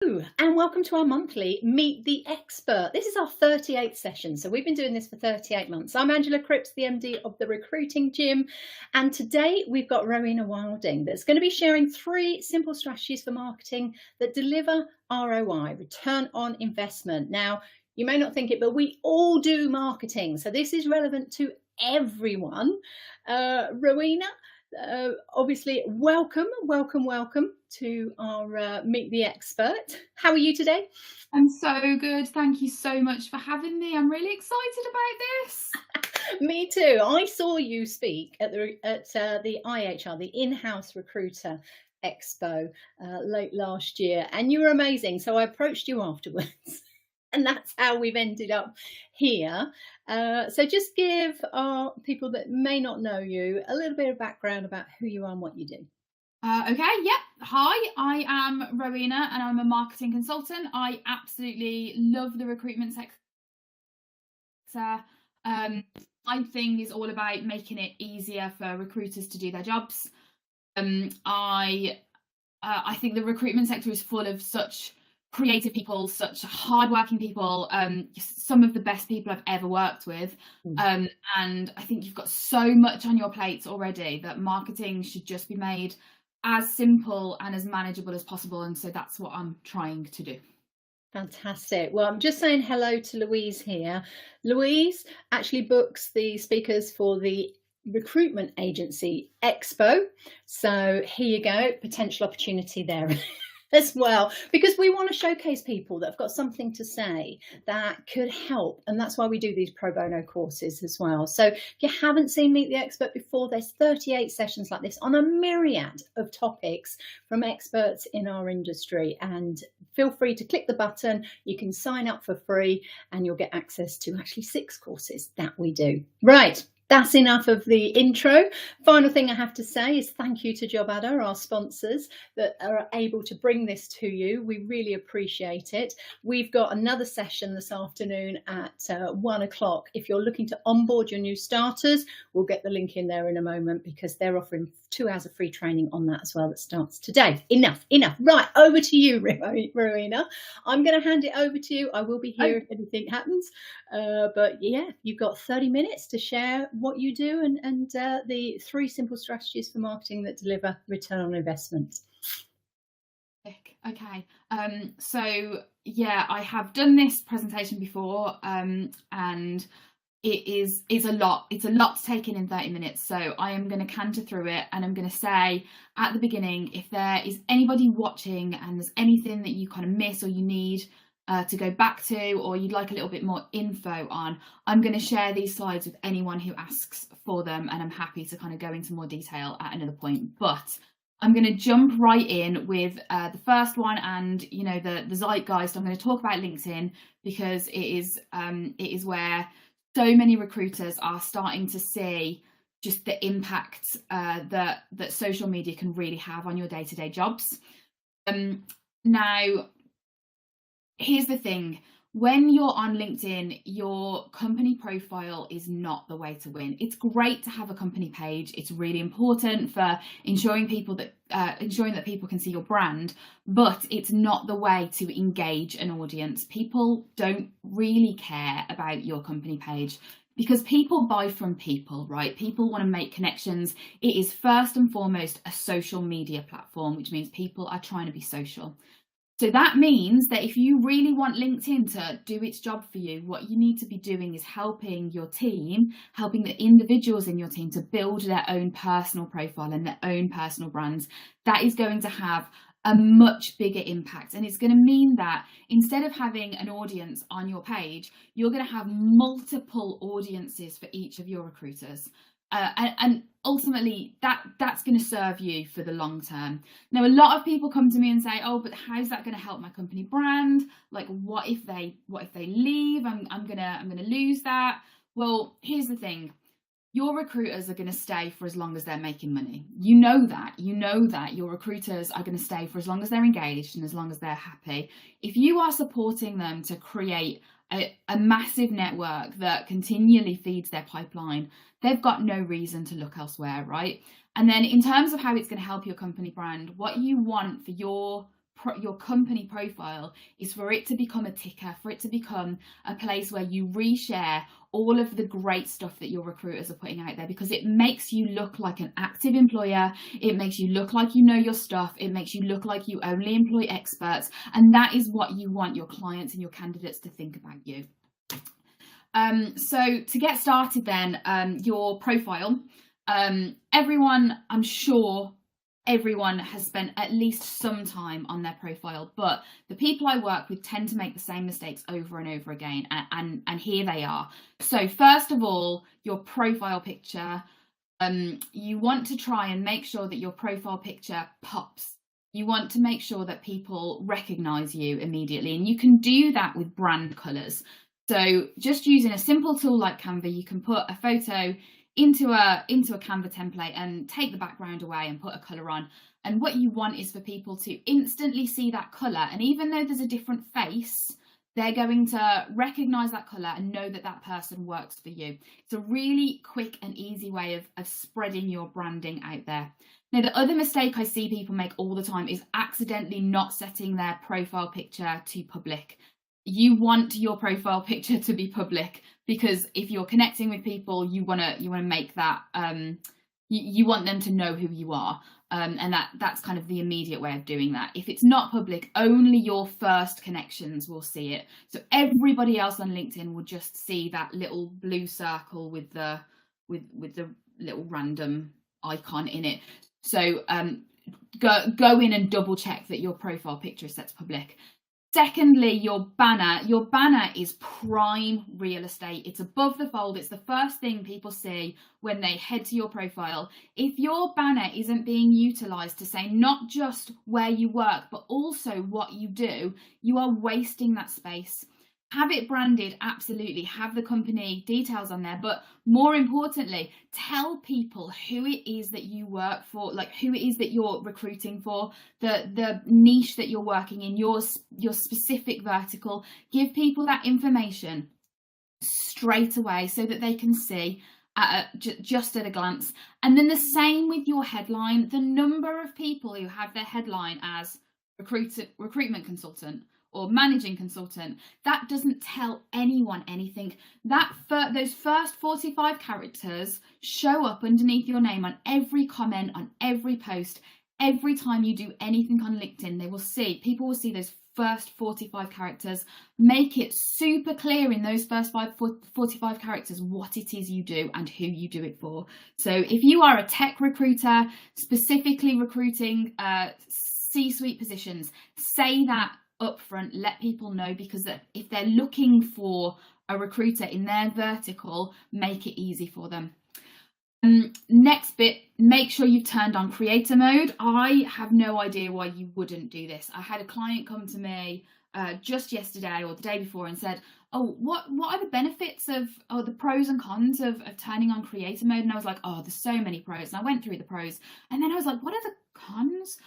And welcome to our monthly Meet the Expert. This is our 38th session, so we've been doing this for 38 months. I'm Angela Cripps, the MD of the Recruiting Gym, and today we've got Rowena Wilding that's going to be sharing 3 simple strategies for marketing that deliver ROI, return on investment. Now, you may not think it, but we all do marketing, so this is relevant to everyone. Rowena, obviously, welcome to our Meet the Expert. How are you today? I'm so good. Thank you so much for having me. I'm really excited about this. Me too. I saw you speak at the IHR, the In-House Recruiter Expo, late last year, and you were amazing. So I approached you afterwards. And that's how we've ended up here. So just give our people that may not know you a little bit of background about who you are and what you do. Okay, yep. Hi, I am Rowena and I'm a marketing consultant. I absolutely love the recruitment sector. My thing is all about making it easier for recruiters to do their jobs. I think the recruitment sector is full of such creative people, such hardworking people, some of the best people I've ever worked with. And I think you've got so much on your plates already that marketing should just be made as simple and as manageable as possible. And so that's what I'm trying to do. Fantastic. Well, I'm just saying hello to Louise here. Louise actually books the speakers for the recruitment agency expo. So here you go, potential opportunity there as well, because we want to showcase people that have got something to say that could help, and that's why we do these pro bono courses as well. So if you haven't seen Meet the Expert before, there's 38 sessions like this on a myriad of topics from experts in our industry, and feel free to click the button. You can sign up for free and you'll get access to actually 6 courses that we do. Right. That's enough of the intro. Final thing I have to say is thank you to JobAdder, our sponsors, that are able to bring this to you. We really appreciate it. We've got another session this afternoon at 1 o'clock. If you're looking to onboard your new starters, we'll get the link in there in a moment because they're offering 2 hours of free training on that as well that starts today. Enough. Right, over to you, Rowena. I'm going to hand it over to you. I will be here if anything happens. But yeah, you've got 30 minutes to share what you do and the 3 simple strategies for marketing that deliver return on investment. Okay, so yeah, I have done this presentation before, and it is a lot. It's a lot to take in 30 minutes. So I am going to canter through it, and I'm going to say at the beginning, if there is anybody watching and there's anything that you kind of miss or you need to go back to, or you'd like a little bit more info on, I'm going to share these slides with anyone who asks for them, and I'm happy to kind of go into more detail at another point. But I'm going to jump right in with the first one, and you know, the zeitgeist. I'm going to talk about LinkedIn because it is where so many recruiters are starting to see just the impact that social media can really have on your day-to-day jobs. Now, here's the thing. When you're on LinkedIn, your company profile is not the way to win. It's great to have a company page. It's really important for ensuring that people can see your brand, but it's not the way to engage an audience. People don't really care about your company page because people buy from people, right? People want to make connections. It is first and foremost a social media platform, which means people are trying to be social. So that means that if you really want LinkedIn to do its job for you, what you need to be doing is helping your team, helping the individuals in your team to build their own personal profile and their own personal brands. That is going to have a much bigger impact. And it's going to mean that instead of having an audience on your page, you're going to have multiple audiences for each of your recruiters. And ultimately that's going to serve you for the long term. Now, a lot of people come to me and say, oh, but how's that going to help my company brand? Like, what if they leave? I'm gonna lose that. Well, here's the thing. Your recruiters are going to stay for as long as they're making money. You know that your recruiters are going to stay for as long as they're engaged and as long as they're happy. If you are supporting them to create a massive network that continually feeds their pipeline, they've got no reason to look elsewhere, right? And then in terms of how it's going to help your company brand, what you want for your your company profile is for it to become a ticker, for it to become a place where you reshare all of the great stuff that your recruiters are putting out there, because it makes you look like an active employer. It makes you look like you know your stuff. It makes you look like you only employ experts. And that is what you want your clients and your candidates to think about you. So to get started then, your profile, everyone, I'm sure everyone has spent at least some time on their profile, but the people I work with tend to make the same mistakes over and over again, and here they are. So first of all, your profile picture, you want to try and make sure that your profile picture pops. You want to make sure that people recognize you immediately, and you can do that with brand colors. So just using a simple tool like Canva, you can put a photo into a Canva template and take the background away and put a colour on. And what you want is for people to instantly see that colour. And even though there's a different face, they're going to recognise that colour and know that that person works for you. It's a really quick and easy way of spreading your branding out there. Now, the other mistake I see people make all the time is accidentally not setting their profile picture to public. You want your profile picture to be public, because if you're connecting with people, you want to make that you want them to know who you are, and that's kind of the immediate way of doing that. If it's not public, only your first connections will see it. So everybody else on LinkedIn will just see that little blue circle with the little random icon in it. So go in and double check that your profile picture is set to public. Secondly, your banner is prime real estate. It's above the fold. It's the first thing people see when they head to your profile. If your banner isn't being utilized to say not just where you work, but also what you do, you are wasting that space. Have it branded, absolutely. Have the company details on there, but more importantly, tell people who it is that you work for, like who it is that you're recruiting for, the niche that you're working in, your specific vertical. Give people that information straight away so that they can see just at a glance. And then the same with your headline. The number of people who have their headline as recruitment consultant or managing consultant, that doesn't tell anyone anything. Those first 45 characters show up underneath your name on every comment, on every post. Every time you do anything on LinkedIn, people will see those first 45 characters. Make it super clear in those first 45 characters what it is you do and who you do it for. So if you are a tech recruiter, specifically recruiting C-suite positions, say that up front, let people know, because if they're looking for a recruiter in their vertical, make it easy for them. Next bit, make sure you've turned on creator mode. I have no idea why you wouldn't do this. I had a client come to me just yesterday or the day before and said, oh, what are the benefits of, or the pros and cons of turning on creator mode? And I was like, oh, there's so many pros. And I went through the pros, and then I was like, what are the cons?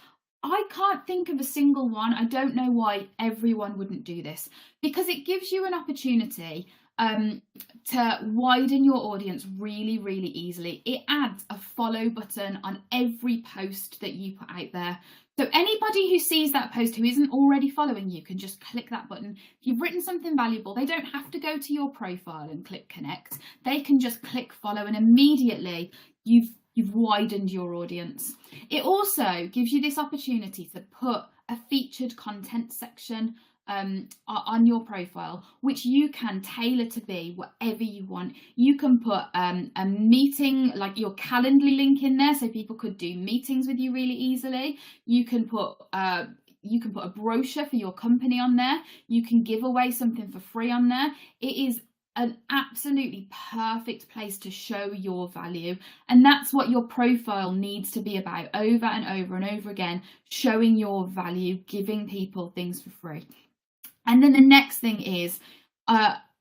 I can't think of a single one. I don't know why everyone wouldn't do this, because it gives you an opportunity to widen your audience really, really easily. It adds a follow button on every post that you put out there. So anybody who sees that post who isn't already following you can just click that button. If you've written something valuable, they don't have to go to your profile and click connect. They can just click follow, and immediately you've widened your audience. It also gives you this opportunity to put a featured content section on your profile, which you can tailor to be whatever you want. You can put a meeting, like your Calendly link in there, so people could do meetings with you really easily. You can put a brochure for your company on there. You can give away something for free on there. It is an absolutely perfect place to show your value, and that's what your profile needs to be about, over and over and over again, showing your value, giving people things for free. And then the next thing is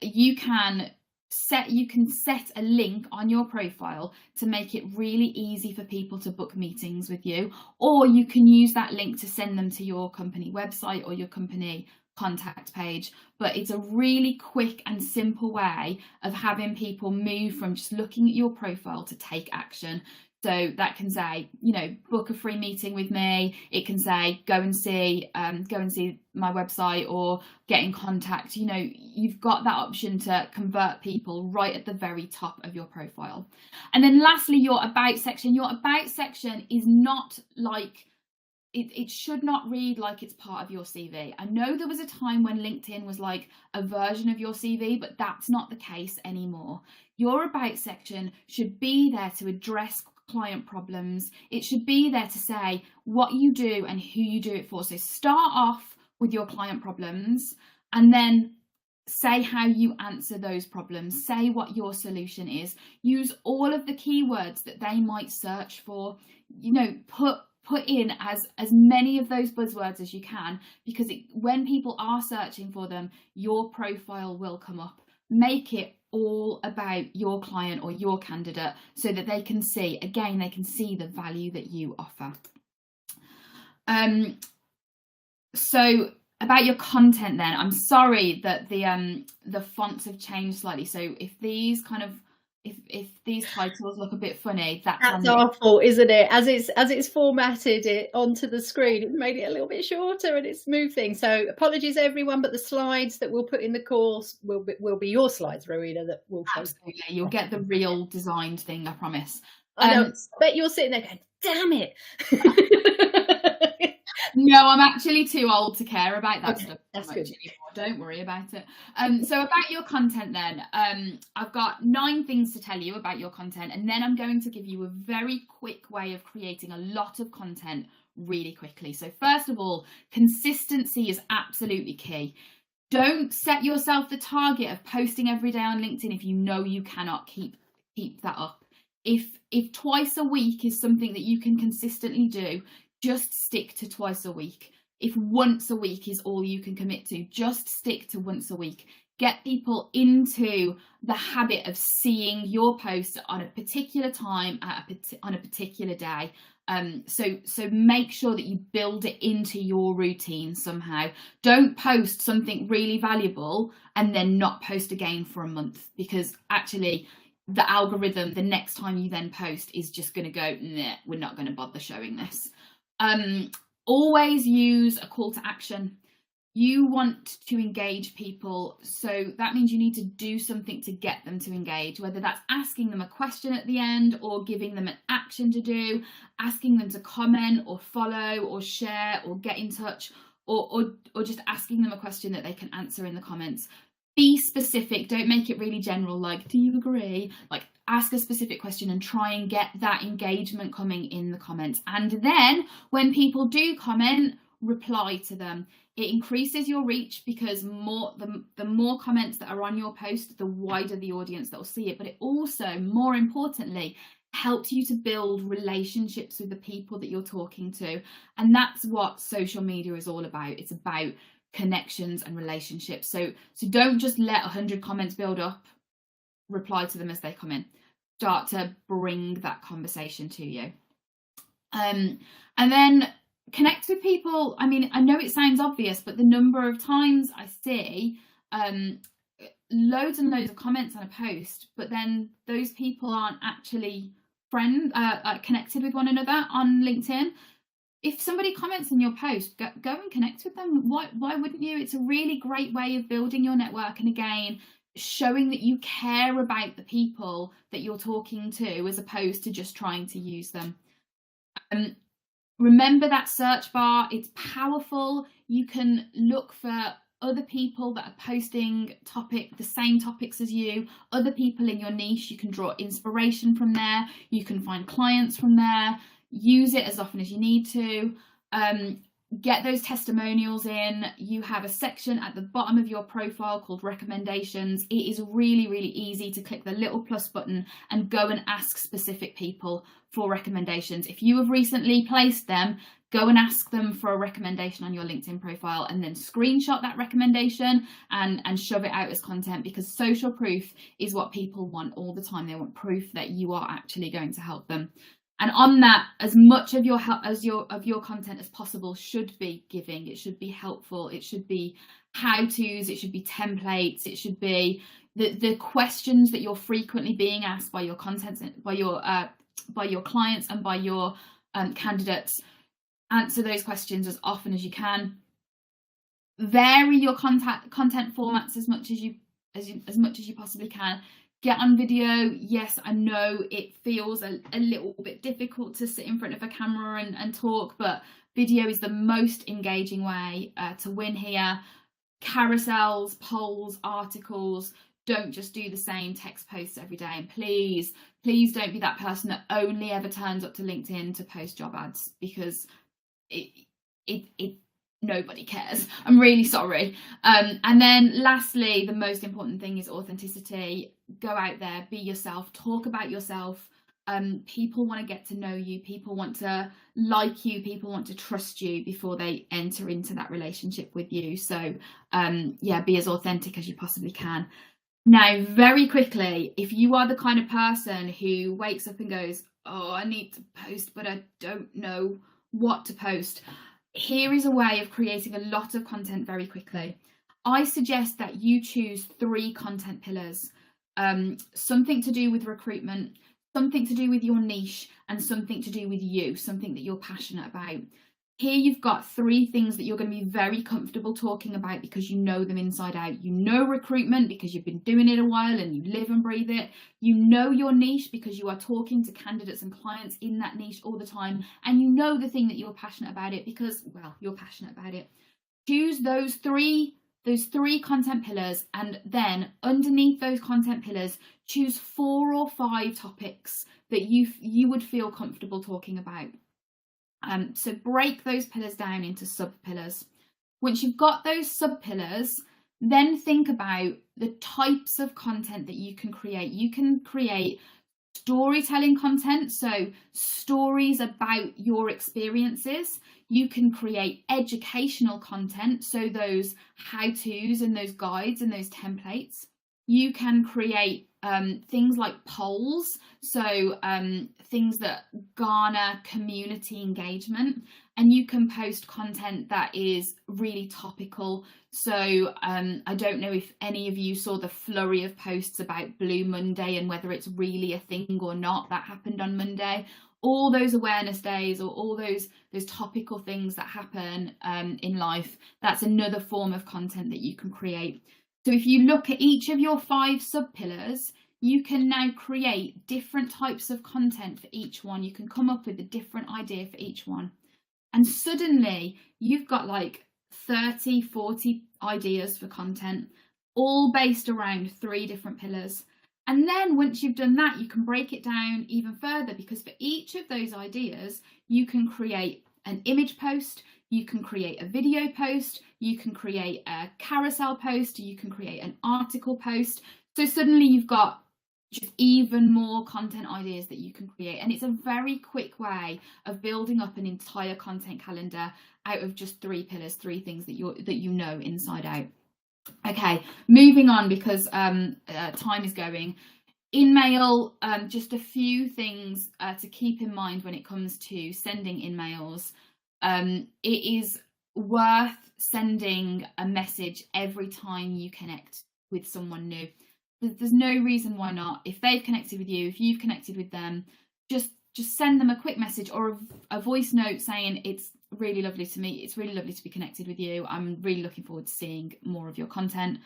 you can set a link on your profile to make it really easy for people to book meetings with you, or you can use that link to send them to your company website or your company contact page. But it's a really quick and simple way of having people move from just looking at your profile to take action. So that can say, you know, book a free meeting with me. It can say, go and see my website, or get in contact. You know, you've got that option to convert people right at the very top of your profile. And then lastly, your about section. Your about section is not like, it should not read like it's part of your CV. I know there was a time when LinkedIn was like a version of your CV, but that's not the case anymore. Your about section should be there to address client problems. It should be there to say what you do and who you do it for. So start off with your client problems, and then say how you answer those problems. Say what your solution is. Use all of the keywords that they might search for. You know, put in as many of those buzzwords as you can, because when people are searching for them, your profile will come up. Make it all about your client or your candidate, so that they can see, again, they can see the value that you offer. So about your content then, I'm sorry that the fonts have changed slightly. So if these kind of, if these titles look a bit funny, that's our fault, isn't it? As it's formatted it onto the screen, it's made it a little bit shorter and it's moved things. So apologies everyone, but the slides that we'll put in the course will be your slides, Rowena, that will absolutely post. You'll get the real designed thing, I promise. I know. I bet you're sitting there going, damn it. No, I'm actually too old to care about that stuff. That's good. Don't worry about it. So about your content then, I've got 9 things to tell you about your content, and then I'm going to give you a very quick way of creating a lot of content really quickly. So first of all, consistency is absolutely key. Don't set yourself the target of posting every day on LinkedIn if you know you cannot keep that up. If twice a week is something that you can consistently do, just stick to twice a week. If once a week is all you can commit to, just stick to once a week. Get people into the habit of seeing your post on a particular time on a particular day. So make sure that you build it into your routine somehow. Don't post something really valuable and then not post again for a month, because actually the algorithm, the next time you then post, is just going to go, nah, we're not going to bother showing this. Always use a call to action. You want to engage people, so that means you need to do something to get them to engage, whether that's asking them a question at the end, or giving them an action to do, asking them to comment or follow or share or get in touch, or just asking them a question that they can answer in the comments. Be specific. Don't make it really general, like, do you agree? Like, ask a specific question and try and get that engagement coming in the comments. And then when people do comment, reply to them. It increases your reach, because the more comments that are on your post, the wider the audience that will see it. But it also, more importantly, helps you to build relationships with the people that you're talking to. And that's what social media is all about. It's about connections and relationships. So don't just let 100 comments build up. Reply to them as they come in. Start to bring that conversation to you. And then connect with people. I mean, I know it sounds obvious, but the number of times I see loads and loads of comments on a post, but then those people aren't actually connected with one another on LinkedIn. If somebody comments on your post, go and connect with them. Why wouldn't you? It's a really great way of building your network, and again, showing that you care about the people that you're talking to, as opposed to just trying to use them. Remember that search bar, it's powerful. You can look for other people that are posting the same topics as you, other people in your niche. You can draw inspiration from there. You can find clients from there. Use it as often as you need to. Get those testimonials in. You have a section at the bottom of your profile called recommendations. It is really, really easy to click the little plus button and go and ask specific people for recommendations. If you have recently placed them, go and ask them for a recommendation on your LinkedIn profile, and then screenshot that recommendation and shove it out as content, because social proof is what people want all the time. They want proof that you are actually going to help them. And on that, as much of your content as possible should be giving. It should be helpful. It should be how-tos. It should be templates. It should be the questions that you're frequently being asked by your your clients and by your candidates. Answer those questions as often as you can. Vary your content formats as much as you possibly can. Get on video. Yes, I know it feels a little bit difficult to sit in front of a camera and talk, but video is the most engaging way to win here. Carousels, polls, articles. Don't just do the same text posts every day. And please don't be that person that only ever turns up to LinkedIn to post job ads, because it nobody cares. I'm really sorry. And then lastly, the most important thing is authenticity. Go out there, be yourself, talk about yourself. People want to get to know you, people want to like you, people want to trust you before they enter into that relationship with you. So be as authentic as you possibly can. Now, very quickly, if you are the kind of person who wakes up and goes, oh, I need to post, but I don't know what to post, here is a way of creating a lot of content very quickly. I suggest that you choose 3 content pillars, something to do with recruitment, something to do with your niche, and something to do with you, something that you're passionate about. Here you've got 3 things that you're going to be very comfortable talking about because you know them inside out. You know recruitment because you've been doing it a while and you live and breathe it. You know your niche because you are talking to candidates and clients in that niche all the time. And you know the thing that you're passionate about it because, well, you're passionate about it. Choose those three content pillars, and then underneath those content pillars, choose 4 or 5 topics that you would feel comfortable talking about. So break those pillars down into sub-pillars. Once you've got those sub-pillars, then think about the types of content that you can create. You can create storytelling content, so stories about your experiences. You can create educational content, so those how-tos and those guides and those templates. You can create things like polls, so things that garner community engagement, and you can post content that is really topical. So I don't know if any of you saw the flurry of posts about Blue Monday and whether it's really a thing or not that happened on Monday. All those awareness days or all those topical things that happen in life, that's another form of content that you can create. So if you look at each of your 5 sub-pillars, you can now create different types of content for each one. You can come up with a different idea for each one. And suddenly you've got like 30, 40 ideas for content, all based around 3 different pillars. And then once you've done that, you can break it down even further, because for each of those ideas, you can create an image post, you can create a video post, you can create a carousel post, you can create an article post. So suddenly you've got just even more content ideas that you can create. And it's a very quick way of building up an entire content calendar out of just 3 pillars, 3 things that you know inside out. Okay, moving on, because time is going. InMail, just a few things to keep in mind when it comes to sending InMails. It is worth sending a message every time you connect with someone new. There's no reason why not. If they've connected with you, if you've connected with them, just send them a quick message or a voice note saying, it's really lovely to meet. It's really lovely to be connected with you. I'm really looking forward to seeing more of your content.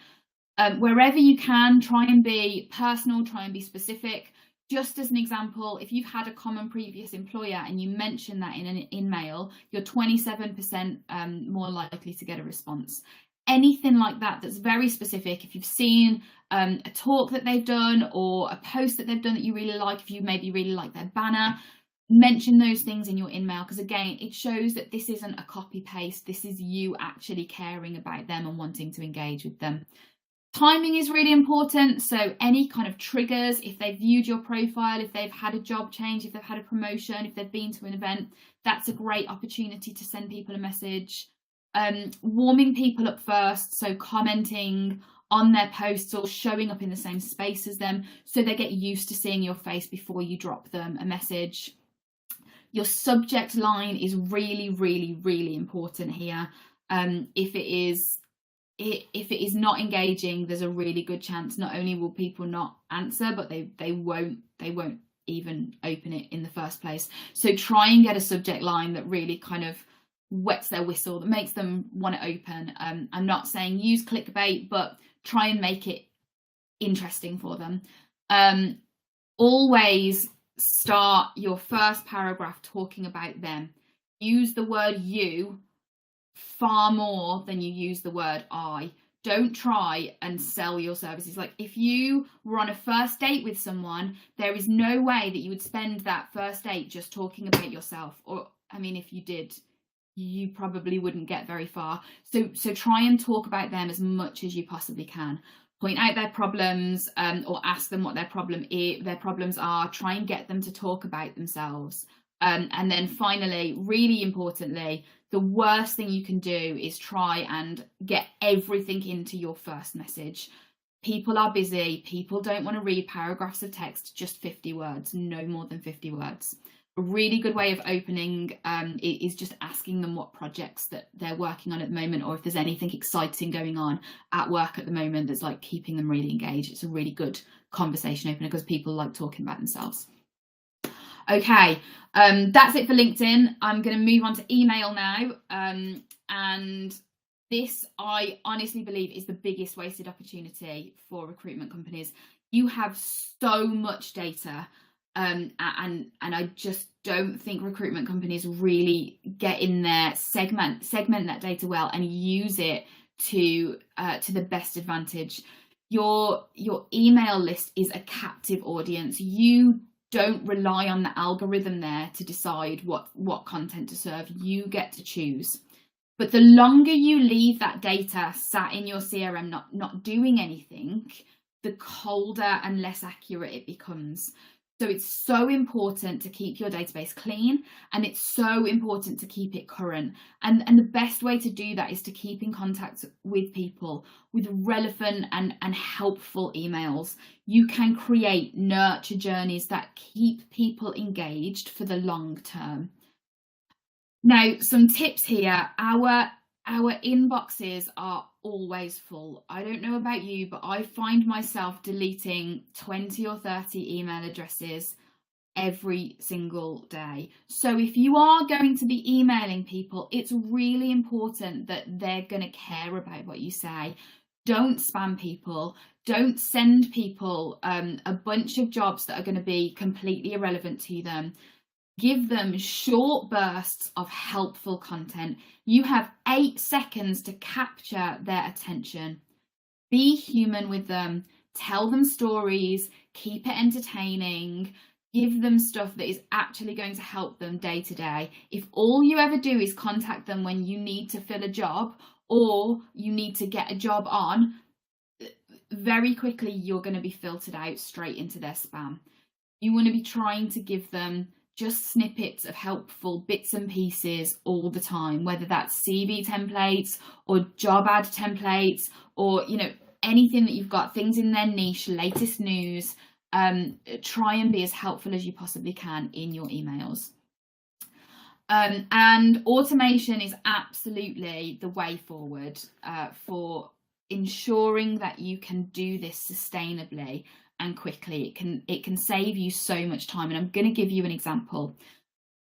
Wherever you can, try and be personal, try and be specific. Just as an example, if you've had a common previous employer and you mention that in an InMail, you're 27% more likely to get a response. Anything like that that's very specific. If you've seen a talk that they've done or a post that they've done that you really like, if you maybe really like their banner, mention those things in your InMail, because again, it shows that this isn't a copy paste. This is you actually caring about them and wanting to engage with them. Timing is really important. So any kind of triggers, if they've viewed your profile, if they've had a job change, if they've had a promotion, if they've been to an event, that's a great opportunity to send people a message. Warming people up first, so commenting on their posts or showing up in the same space as them so they get used to seeing your face before you drop them a message. Your subject line is really, really, really important here. If it is not engaging, there's a really good chance not only will people not answer, but they won't even open it in the first place. So try and get a subject line that really kind of wets their whistle, that makes them want to open. I'm not saying use clickbait, but try and make it interesting for them. Always start your first paragraph talking about them. Use the word you far more than you use the word I. Don't try and sell your services. Like, if you were on a first date with someone, there is no way that you would spend that first date just talking about yourself. Or, I mean, if you did, you probably wouldn't get very far. So try and talk about them as much as you possibly can. Point out their problems, or ask them what their problems are. Try and get them to talk about themselves. And then finally, really importantly, the worst thing you can do is try and get everything into your first message. People are busy. People don't want to read paragraphs of text, just 50 words, no more than 50 words. A really good way of opening is just asking them what projects that they're working on at the moment, or if there's anything exciting going on at work at the moment that's like keeping them really engaged. It's a really good conversation opener because people like talking about themselves. Okay, that's it for LinkedIn. I'm going to move on to email now. And this, I honestly believe, is the biggest wasted opportunity for recruitment companies. You have so much data. And I just don't think recruitment companies really get in there, segment that data well, and use it to the best advantage. Your email list is a captive audience. You don't rely on the algorithm there to decide what content to serve. You get to choose. But the longer you leave that data sat in your CRM not doing anything, the colder and less accurate it becomes. So it's so important to keep your database clean, and it's so important to keep it current. And the best way to do that is to keep in contact with people with relevant and helpful emails. You can create nurture journeys that keep people engaged for the long term. Now, some tips here. Our inboxes are always full. I don't know about you, but I find myself deleting 20 or 30 email addresses every single day. So if you are going to be emailing people, it's really important that they're going to care about what you say. Don't spam people. Don't send people a bunch of jobs that are going to be completely irrelevant to them. Give them short bursts of helpful content. You have 8 seconds to capture their attention. Be human with them. Tell them stories. Keep it entertaining. Give them stuff that is actually going to help them day to day. If all you ever do is contact them when you need to fill a job or you need to get a job on, very quickly you're going to be filtered out straight into their spam. You want to be trying to give them just snippets of helpful bits and pieces all the time, whether that's CV templates or job ad templates, or, you know, anything that you've got, things in their niche, latest news. Try and be as helpful as you possibly can in your emails. And automation is absolutely the way forward for ensuring that you can do this sustainably and quickly. It can save you so much time, and I'm going to give you an example.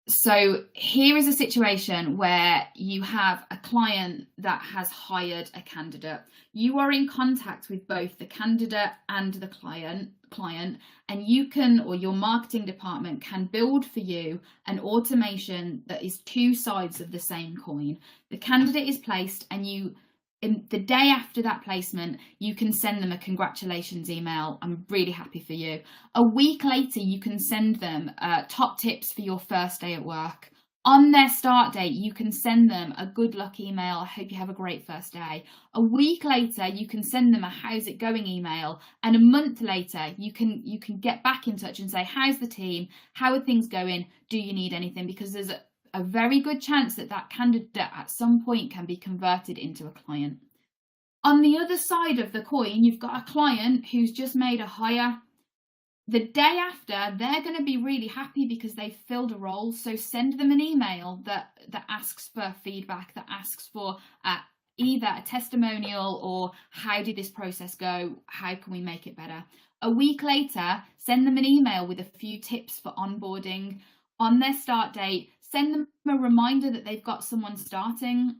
So here is a situation where you have a client that has hired a candidate. You are in contact with both the candidate and the client, and you can, or your marketing department can build for you an automation that is 2 sides of the same coin. The candidate is placed, and you, in the day after that placement, you can send them a congratulations email. I'm really happy for you. A week later, you can send them top tips for your first day at work. On their start date, you can send them a good luck email. I hope you have a great first day. A week later, you can send them a how's it going email. And a month later, you can get back in touch and say, how's the team? How are things going? Do you need anything? Because there's a very good chance that that candidate at some point can be converted into a client. On the other side of the coin, you've got a client who's just made a hire. The day after, they're going to be really happy because they've filled a role. So send them an email that asks for feedback, that asks for either a testimonial or how did this process go? How can we make it better? A week later, send them an email with a few tips for onboarding. On their start date, send them a reminder that they've got someone starting.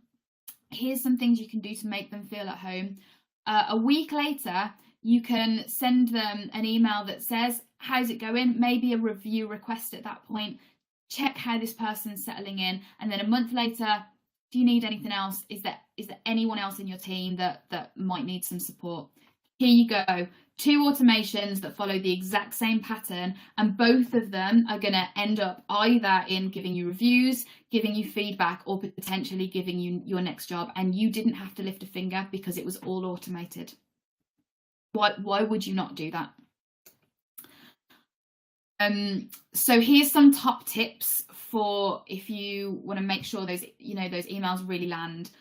Here's some things you can do to make them feel at home. A week later, you can send them an email that says, how's it going? Maybe a review request at that point. Check how this person's settling in. And then a month later, do you need anything else? Is there anyone else in your team that might need some support? Here you go. 2 automations that follow the exact same pattern, and both of them are going to end up either in giving you reviews, giving you feedback, or potentially giving you your next job, and you didn't have to lift a finger because it was all automated. Why would you not do that? So here's some top tips for if you want to make sure those emails really land.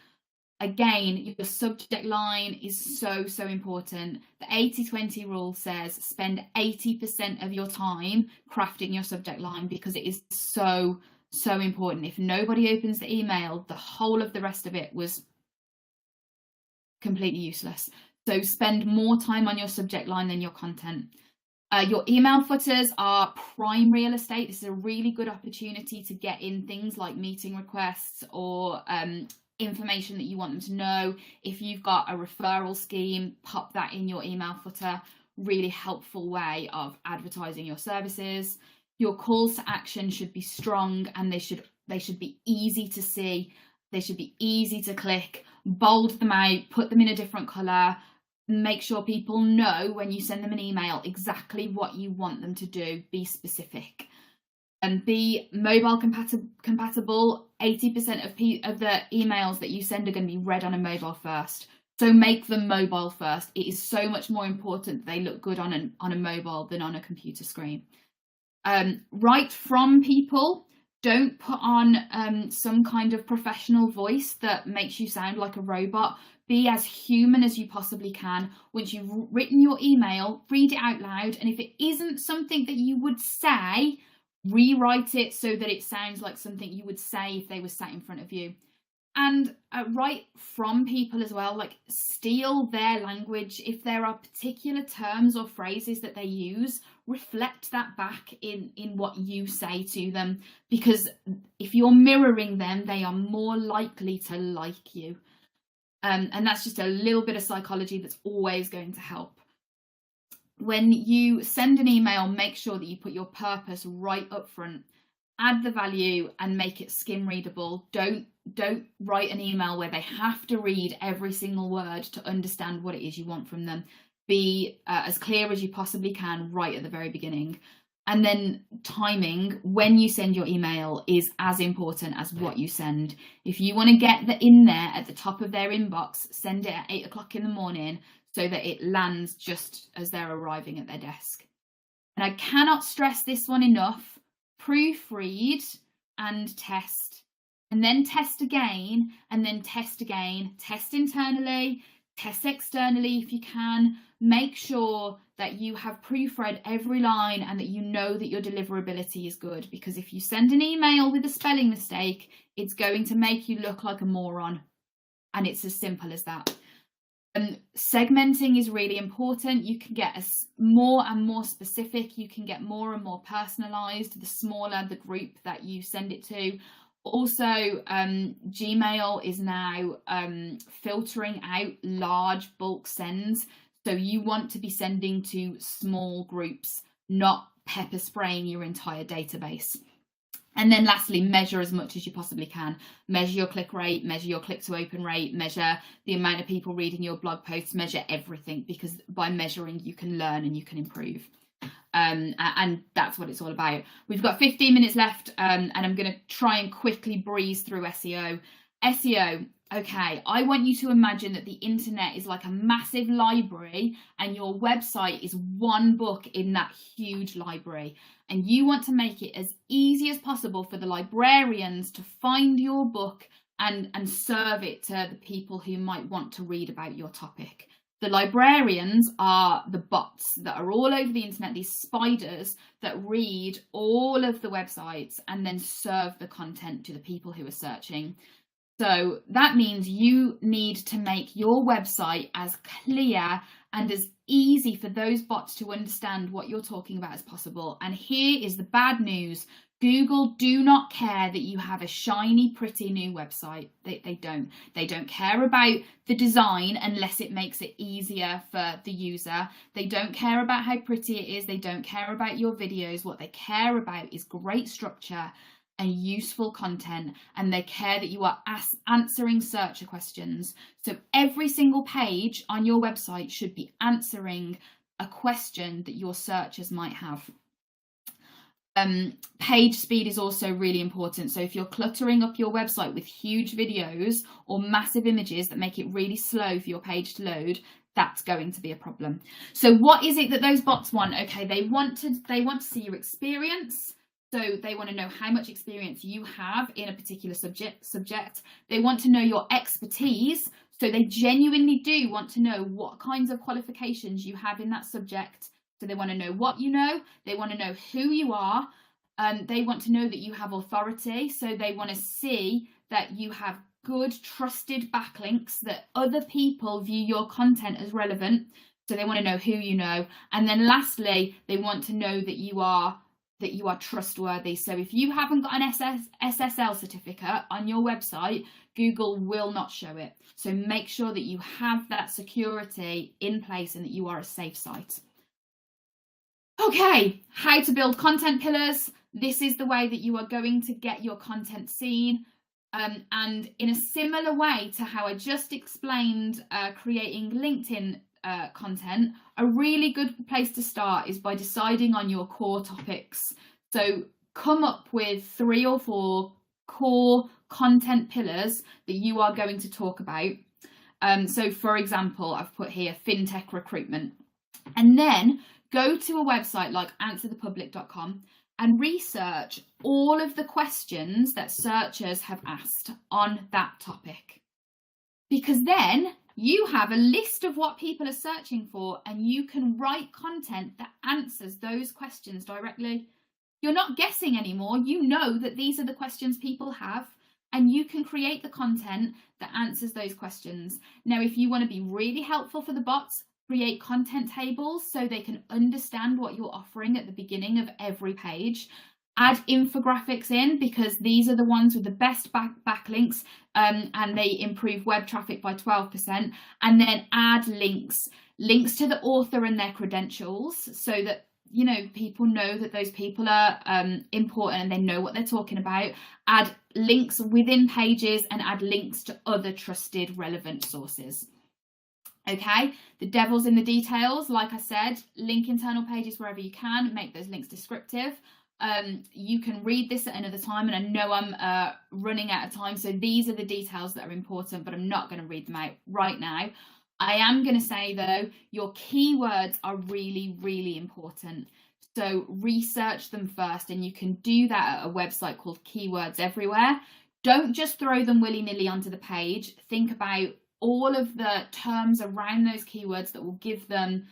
Again, your subject line is so important. The 80-20 rule says spend 80% of your time crafting your subject line, because it is so important. If nobody opens the email, the whole of the rest of it was completely useless. So spend more time on your subject line than your content. Your email footers are prime real estate. This is a really good opportunity to get in things like meeting requests or information that you want them to know. If you've got a referral scheme, pop that in your email footer. Really helpful way of advertising your services. Your calls to action should be strong, and they should be easy to see. They should be easy to click. Bold them out, put them in a different color. Make sure people know when you send them an email exactly what you want them to do. Be specific. And be mobile compatible. 80% of the emails that you send are going to be read on a mobile first. So make them mobile first. It is so much more important that they look good on a mobile than on a computer screen. Write from people. Don't put on some kind of professional voice that makes you sound like a robot. Be as human as you possibly can. Once you've written your email, read it out loud. And if it isn't something that you would say, rewrite it so that it sounds like something you would say if they were sat in front of you. And write from people as well, like steal their language. If there are particular terms or phrases that they use, reflect that back in what you say to them, because if you're mirroring them, they are more likely to like you. And that's just a little bit of psychology that's always going to help. When you send an email, make sure that you put your purpose right up front. Add the value and make it skim readable. Don't write an email where they have to read every single word to understand what it is you want from them. Be as clear as you possibly can right at the very beginning. And then timing when you send your email is as important as what you send. If you want to get in there at the top of their inbox, send it at 8 o'clock in the morning so that it lands just as they're arriving at their desk. And I cannot stress this one enough. Proofread and test, and then test again, and then test again. Test internally, test externally if you can. Make sure that you have proofread every line and that you know that your deliverability is good, because if you send an email with a spelling mistake, it's going to make you look like a moron, and it's as simple as that. Segmenting is really important. You can get more and more specific. You can get more and more personalized the smaller the group that you send it to. Also, Gmail is now filtering out large bulk sends. So you want to be sending to small groups, not pepper spraying your entire database. And then lastly, measure as much as you possibly can. Measure your click rate, measure your click to open rate, measure the amount of people reading your blog posts, measure everything, because by measuring you can learn and you can improve. And that's what it's all about. We've got 15 minutes left, and I'm going to try and quickly breeze through SEO. SEO, okay, I want you to imagine that the internet is like a massive library and your website is one book in that huge library. And you want to make it as easy as possible for the librarians to find your book and serve it to the people who might want to read about your topic. The librarians are the bots that are all over the internet, these spiders that read all of the websites and then serve the content to the people who are searching. So that means you need to make your website as clear and as easy for those bots to understand what you're talking about as possible. And here is the bad news. Google do not care that you have a shiny, pretty new website. They don't. They don't care about the design unless it makes it easier for the user. They don't care about how pretty it is. They don't care about your videos. What they care about is great structure and useful content, and they care that you are answering searcher questions. So every single page on your website should be answering a question that your searchers might have. Page speed is also really important. So if you're cluttering up your website with huge videos or massive images that make it really slow for your page to load, that's going to be a problem. So what is it that those bots want? Okay, they want to see your experience. So they want to know how much experience you have in a particular subject. They want to know your expertise. So they genuinely do want to know what kinds of qualifications you have in that subject. So they want to know what you know. They want to know who you are. They want to know that you have authority. So they want to see that you have good, trusted backlinks, that other people view your content as relevant. So they want to know who you know. And then lastly, they want to know that you are trustworthy. So if you haven't got an SSL certificate on your website, Google will not show it. So make sure that you have that security in place and that you are a safe site. Okay, how to build content pillars. This is the way that you are going to get your content seen. And in a similar way to how I just explained creating LinkedIn content, a really good place to start is by deciding on your core topics. So come up with 3 or 4 core content pillars that you are going to talk about. So for example, I've put here fintech recruitment, and then go to a website like answerthepublic.com and research all of the questions that searchers have asked on that topic, because then you have a list of what people are searching for and you can write content that answers those questions directly. You're not guessing anymore. You know that these are the questions people have, and you can create the content that answers those questions. Now, if you want to be really helpful for the bots, create content tables so they can understand what you're offering at the beginning of every page. Add infographics in, because these are the ones with the best backlinks, and they improve web traffic by 12%. And then add links to the author and their credentials, so that people know that those people are important and they know what they're talking about. Add links within pages and add links to other trusted relevant sources. Okay, the devil's in the details. Like I said, link internal pages wherever you can, make those links descriptive. You can read this at another time, and I know I'm running out of time, so these are the details that are important, but I'm not going to read them out right now. I am going to say though, your keywords are really, really important. So research them first, and you can do that at a website called Keywords Everywhere. Don't just throw them willy-nilly onto the page. Think about all of the terms around those keywords that will give them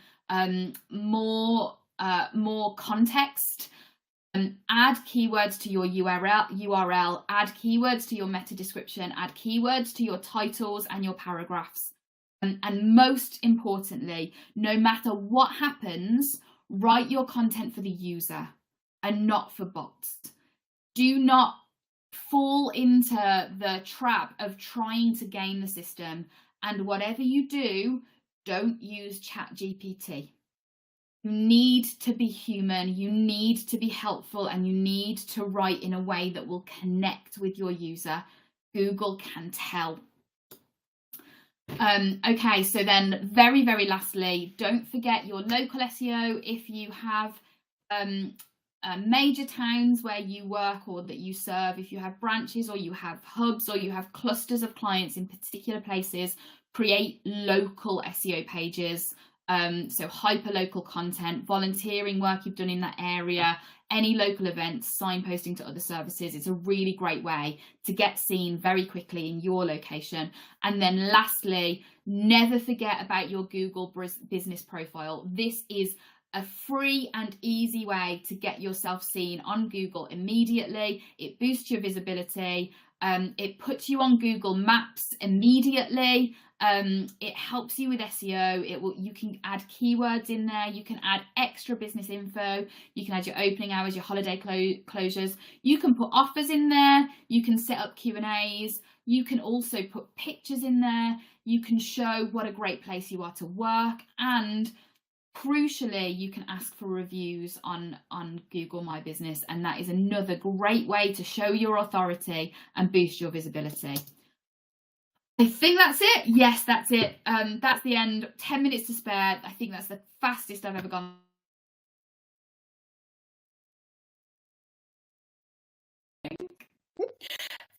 more context. Add keywords to your URL, add keywords to your meta description, add keywords to your titles and your paragraphs. And most importantly, no matter what happens, write your content for the user and not for bots. Do not fall into the trap of trying to game the system, and whatever you do, don't use ChatGPT. You need to be human, you need to be helpful, and you need to write in a way that will connect with your user. Google can tell. Okay, so then very, very lastly, don't forget your local SEO. If you have major towns where you work or that you serve, if you have branches or you have hubs or you have clusters of clients in particular places, create local SEO pages. So hyper-local content, volunteering work you've done in that area, any local events, signposting to other services. It's a really great way to get seen very quickly in your location. And then lastly, never forget about your Google business profile. This is a free and easy way to get yourself seen on Google immediately. It boosts your visibility. It puts you on Google Maps immediately. It helps you with SEO. You can add keywords in there. You can add extra business info. You can add your opening hours, your holiday closures. You can put offers in there. You can set up Q&As. You can also put pictures in there. You can show what a great place you are to work, and crucially, you can ask for reviews on Google My Business, and that is another great way to show your authority and boost your visibility. I think that's it. Yes, that's it. That's the end. 10 minutes to spare. I think that's the fastest I've ever gone.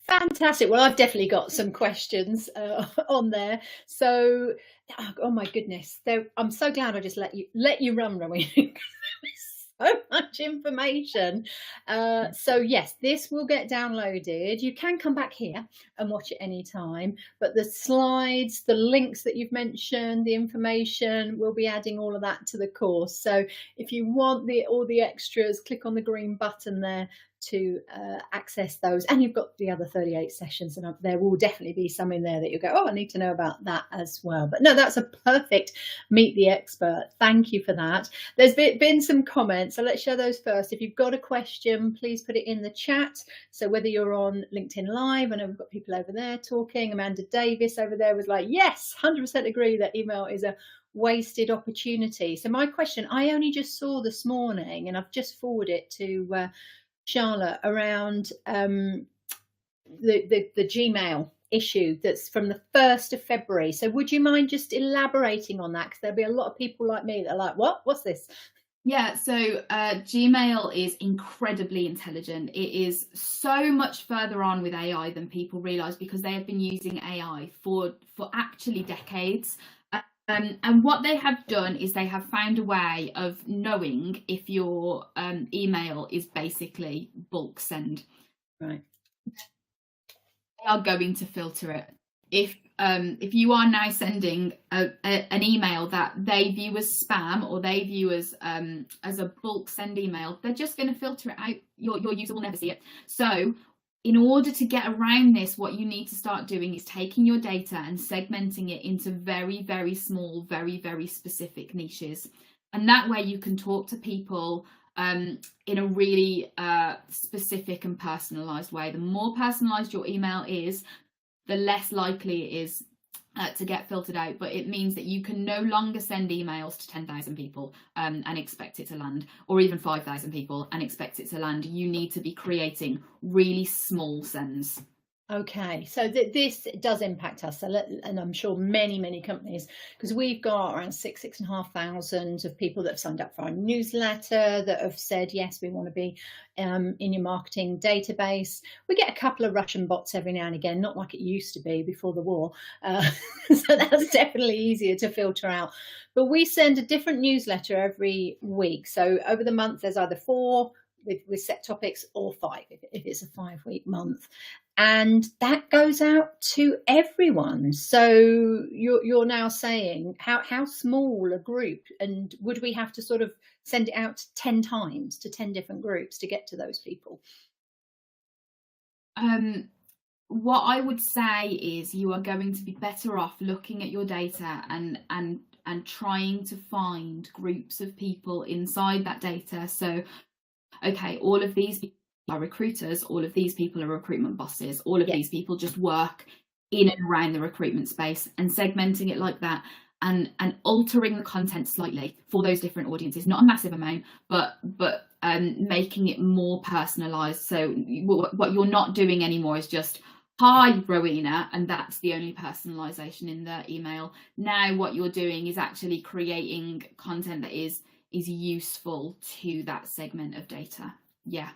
Fantastic. Well, I've definitely got some questions on there. So, oh my goodness, I'm so glad I just let you run, Rowena. So much information. So yes, this will get downloaded. You can come back here and watch it anytime, but the slides, the links that you've mentioned, the information, we'll be adding all of that to the course. So if you want all the extras, click on the green button there to access those, and you've got the other 38 sessions, and there will definitely be some in there that you go, oh, I need to know about that as well. But no, that's a perfect Meet the Expert. Thank you for that. There's been some comments, so let's share those first. If you've got a question, please put it in the chat. So whether you're on LinkedIn Live, I know we've got people over there talking. Amanda Davis over there was like, yes, 100% agree that email is a wasted opportunity. So my question, I only just saw this morning, and I've just forwarded it to Charlotte, around the Gmail issue that's from the 1st of February. So would you mind just elaborating on that? Because there'll be a lot of people like me that are like, what's this? Yeah, so Gmail is incredibly intelligent. It is so much further on with AI than people realise, because they have been using AI for actually decades. And what they have done is they have found a way of knowing if your email is basically bulk send. Right. They are going to filter it. If you are now sending an email that they view as spam, or they view as a bulk send email, they're just going to filter it out. Your user will never see it. So in order to get around this, what you need to start doing is taking your data and segmenting it into very, very small, very, very specific niches. And that way you can talk to people in a really specific and personalized way. The more personalized your email is, the less likely it is to get filtered out. But it means that you can no longer send emails to 10,000 people and expect it to land, or even 5,000 people and expect it to land. You need to be creating really small sends. Okay, so this does impact us, and I'm sure many companies, because we've got around 6,500 of people that have signed up for our newsletter, that have said, yes, we want to be in your marketing database. We get a couple of Russian bots every now and again, not like it used to be before the war. So that's definitely easier to filter out. But we send a different newsletter every week. So over the month, there's either 4 with set topics, or 5 if it's a 5-week month, and that goes out to everyone. So you're now saying how small a group, and would we have to sort of send it out 10 times to 10 different groups to get to those people? What I would say is you are going to be better off looking at your data and trying to find groups of people inside that data. So okay, all of these people are recruiters, all of these people are recruitment bosses, all of these people just work in and around the recruitment space, and segmenting it like that, and altering the content slightly for those different audiences, not a massive amount, but making it more personalized. So what you're not doing anymore is just, hi Rowena, and that's the only personalization in the email. Now what you're doing is actually creating content that is useful to that segment of data. Yeah.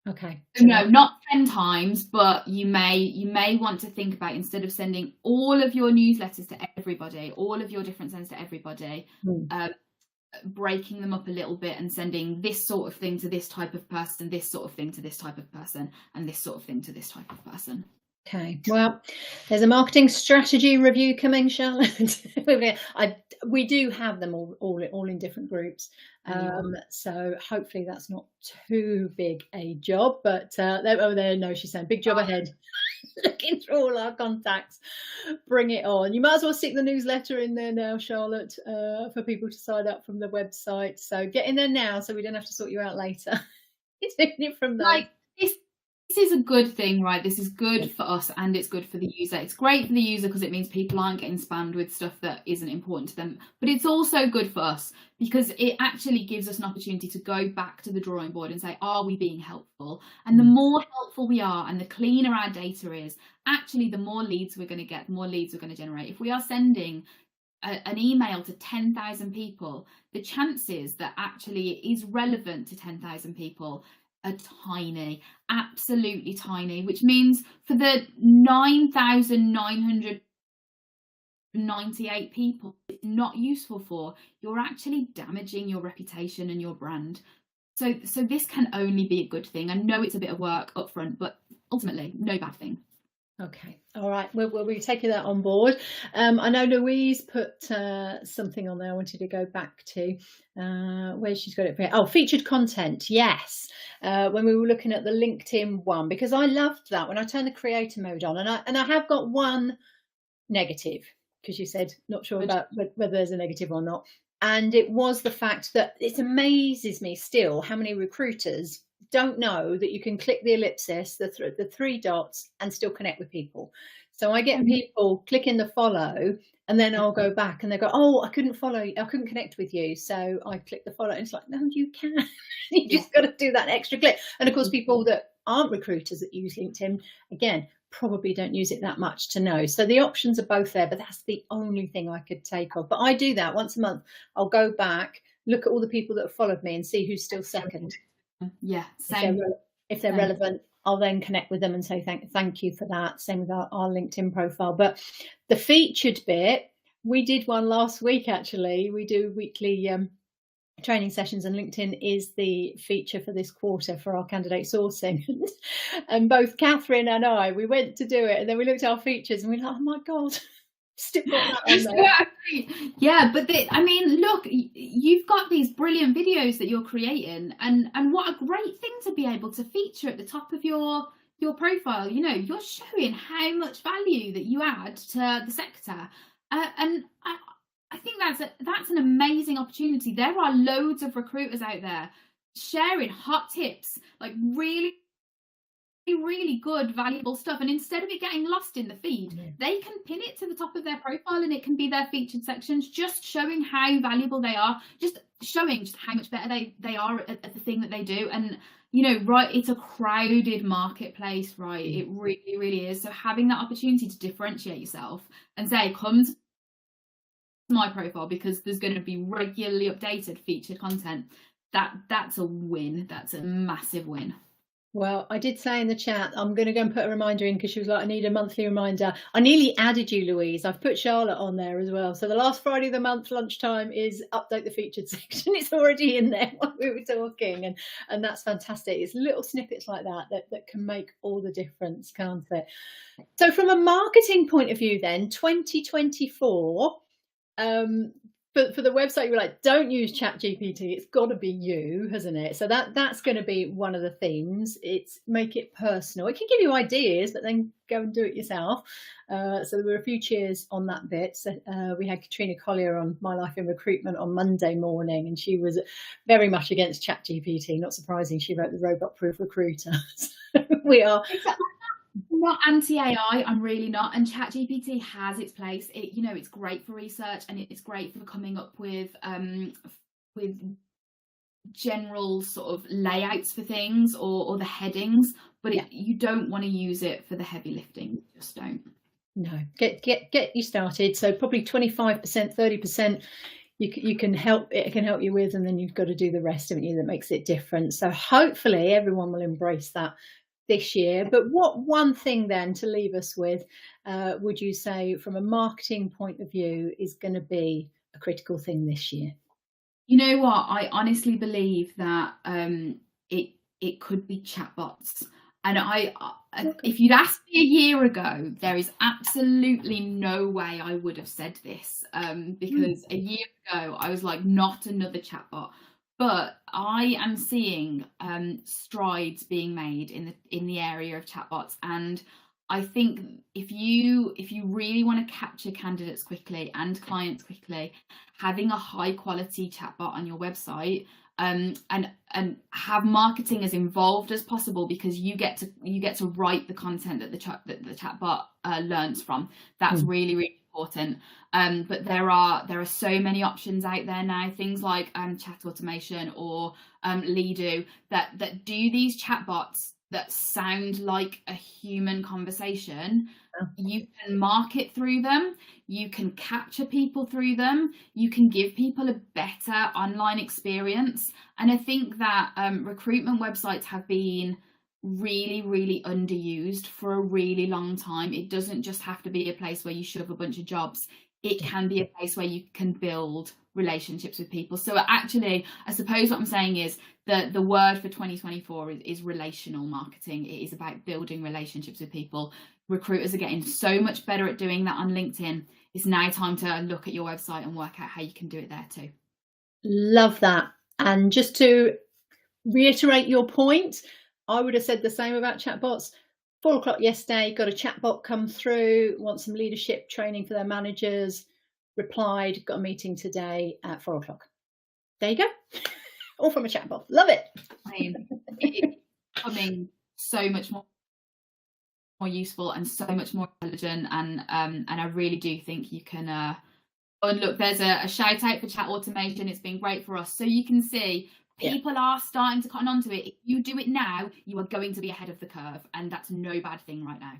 Okay. No, not 10 times, but you may want to think about, instead of sending all of your newsletters to everybody, all of your different sends to everybody, breaking them up a little bit and sending this sort of thing to this type of person, this sort of thing to this type of person, and this sort of thing to this type of person. Okay, well, there's a marketing strategy review coming, Charlotte. We do have them all in different groups, so hopefully that's not too big a job. But no, she's saying big job ahead. Looking through all our contacts, bring it on. You might as well stick the newsletter in there now, Charlotte, for people to sign up from the website. So get in there now, so we don't have to sort you out later. It's doing it from there. Like this is a good thing, right? This is good for us and it's good for the user. It's great for the user because it means people aren't getting spammed with stuff that isn't important to them. But it's also good for us because it actually gives us an opportunity to go back to the drawing board and say, are we being helpful? And the more helpful we are and the cleaner our data is, actually the more leads we're going to get, the more leads we're going to generate. If we are sending an email to 10,000 people, the chances that actually it is relevant to 10,000 people are tiny, absolutely tiny, which means for the 9,998 people it's not useful for, you're actually damaging your reputation and your brand. So this can only be a good thing. I know it's a bit of work up front, but ultimately no bad thing. Okay, all right, we'll be taking that on board. I know Louise put something on there I wanted to go back to. Where she's got it here. Oh, featured content, yes. When we were looking at the LinkedIn one, because I loved that when I turned the creator mode on, and I have got one negative, because you said not sure about whether there's a negative or not. And it was the fact that it amazes me still how many recruiters don't know that you can click the ellipsis, the three dots, and still connect with people. So I get people clicking the follow, and then I'll go back and they go, oh, I couldn't follow you, I couldn't connect with you. So I click the follow, and it's like, no, you can. You just got to do that extra click. And of course, people that aren't recruiters that use LinkedIn, again, probably don't use it that much to know. So the options are both there, but that's the only thing I could take off. But I do that once a month. I'll go back, look at all the people that have followed me and see who's still second. Yeah, same. If they're relevant, I'll then connect with them and say thank you for that. Same with our LinkedIn profile. But the featured bit, we did one last week actually. We do weekly training sessions, and LinkedIn is the feature for this quarter for our candidate sourcing. And both Catherine and I, we went to do it, and then we looked at our features and we were like, oh my God. Still got that on there. Yeah, but I mean, look, you've got these brilliant videos that you're creating, and what a great thing to be able to feature at the top of your profile. You know, you're showing how much value that you add to the sector, and I think that's an amazing opportunity. There are loads of recruiters out there sharing hot tips, like really good, valuable stuff, and instead of it getting lost in the feed, they can pin it to the top of their profile, and it can be their featured sections, just showing how valuable they are, just showing just how much better they are at the thing that they do. And you know, right, it's a crowded marketplace, right? It really is. So having that opportunity to differentiate yourself and say, come to my profile because there's going to be regularly updated featured content, that's a win. That's a massive win. Well, I did say in the chat, I'm going to go and put a reminder in, because she was like, I need a monthly reminder. I nearly added you, Louise. I've put Charlotte on there as well. So the last Friday of the month lunchtime is update the featured section. It's already in there while we were talking, and that's fantastic. It's little snippets like that can make all the difference, can't it? So from a marketing point of view then, 2024, for the website, you were like, don't use ChatGPT. It's got to be you, hasn't it? So that's going to be one of the themes. It's make it personal. It can give you ideas, but then go and do it yourself. So there were a few cheers on that bit. So we had Katrina Collier on My Life in Recruitment on Monday morning, and she was very much against ChatGPT. Not surprising. She wrote the Robot-Proof Recruiter. So we are. I'm not anti-AI, I'm really not, and ChatGPT has its place. It's great for research, and it's great for coming up with general sort of layouts for things or the headings, but you don't want to use it for the heavy lifting. Just don't. No, get you started. So probably 25%, 30%. You can help. It can help you with, and then you've got to do the rest, haven't you? That makes it different. So hopefully everyone will embrace that this year. But what one thing then to leave us with would you say from a marketing point of view is going to be a critical thing this year? You know what, I honestly believe that it could be chatbots. And if you'd asked me a year ago, there is absolutely no way I would have said this, because a year ago I was like, not another chatbot. But I am seeing strides being made in the area of chatbots, and I think if you really want to capture candidates quickly and clients quickly, having a high quality chatbot on your website, and have marketing as involved as possible, because you get to write the content that the chatbot learns from. That's really, really important. But there are so many options out there now, things like chat automation or Lido that do these chatbots that sound like a human conversation. You can market through them, you can capture people through them, you can give people a better online experience. And I think that recruitment websites have been really, really underused for a really long time. It doesn't just have to be a place where you shove a bunch of jobs. It can be a place where you can build relationships with people. So actually, I suppose what I'm saying is that the word for 2024 is relational marketing. It is about building relationships with people. Recruiters are getting so much better at doing that on LinkedIn. It's now time to look at your website and work out how you can do it there too. Love that. And just to reiterate your point, I would have said the same about chatbots. 4 o'clock yesterday, got a chatbot come through, want some leadership training for their managers, replied, got a meeting today at 4 o'clock. There you go. All from a chatbot. Love it. It's becoming so much more useful and so much more intelligent, and I really do think you can and look, there's a shout out for chat automation. It's been great for us. So you can see people are starting to cotton onto it. If you do it now, you are going to be ahead of the curve, and that's no bad thing right now.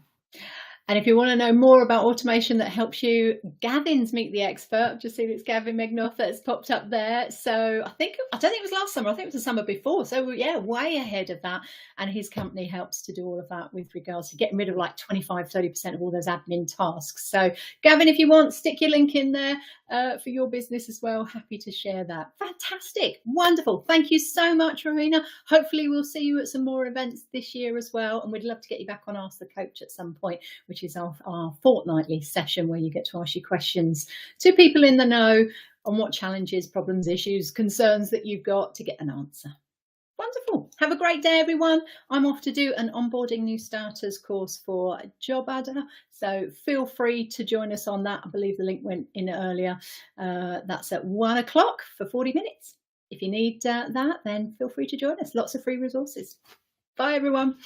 And if you want to know more about automation that helps you, Gavin's Meet the Expert. Just see it's Gavin Megnoff that's popped up there. So I don't think it was last summer. I think it was the summer before. So yeah, way ahead of that. And his company helps to do all of that with regards to getting rid of like 25-30% of all those admin tasks. So Gavin, if you want, stick your link in there for your business as well. Happy to share that. Fantastic. Wonderful. Thank you so much, Rowena. Hopefully we'll see you at some more events this year as well. And we'd love to get you back on Ask the Coach at some point, which is our fortnightly session where you get to ask your questions to people in the know on what challenges, problems, issues, concerns that you've got to get an answer. Wonderful. Have a great day, everyone. I'm off to do an onboarding new starters course for Job Adder. So feel free to join us on that. I believe the link went in earlier. That's at 1 o'clock for 40 minutes. If you need that, then feel free to join us. Lots of free resources. Bye, everyone.